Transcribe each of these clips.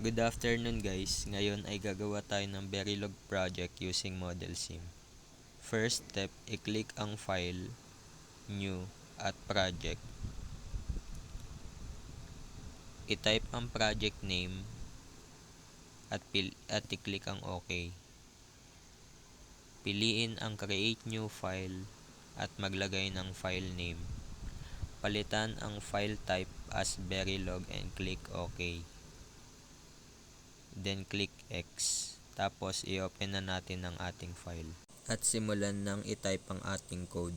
Good afternoon guys. Ngayon ay gagawa tayo ng Verilog project using Model Sim. First step, i-click ang file, new at project. I-type ang project name at i-click ang OK. Piliin ang create new file at maglagay ng file name. Palitan ang file type as Verilog and click OK. Then click X. Tapos i-open na natin ang ating file. At simulan nang i-type ang ating code.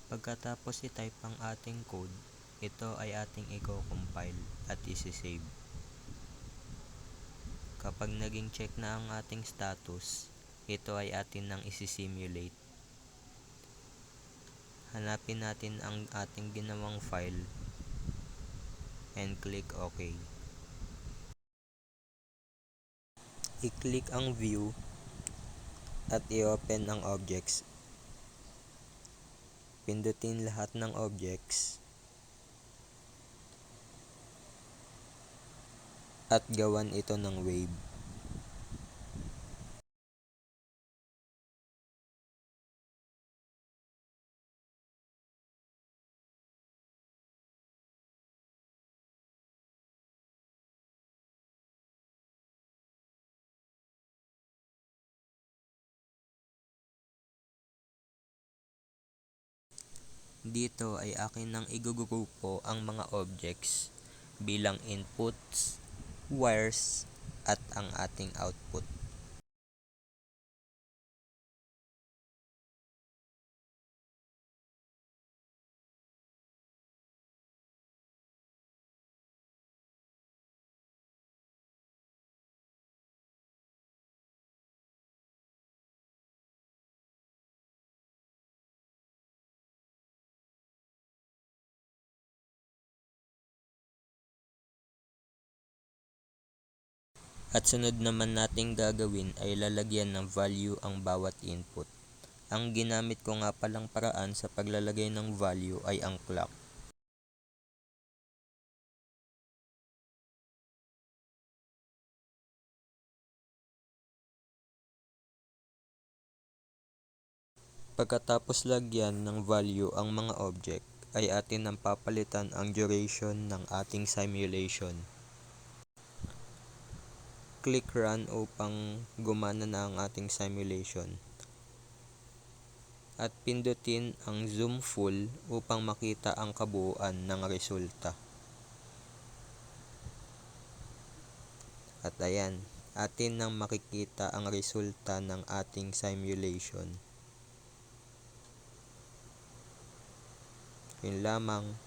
Pagkatapos i-type ang ating code, ito ay ating i-compile at isi-save. Kapag naging check na ang ating status, ito ay atin nang isi-simulate. Hanapin natin ang ating ginawang file and click OK. I-click ang view at i-open ang objects. Pindutin lahat ng objects at gawan ito ng wave. Dito ay akin nang igugrupo ang mga objects bilang inputs, wires, at ang ating output. At sunod naman nating gagawin ay lalagyan ng value ang bawat input. Ang ginamit ko nga palang paraan sa paglalagay ng value ay ang clock. Pagkatapos lagyan ng value ang mga object, ay atin nang papalitan ang duration ng ating simulation. Click Run upang gumana na ang ating simulation. At pindutin ang Zoom Full upang makita ang kabuuan ng resulta. At ayan, atin nang makikita ang resulta ng ating simulation. Yun lamang.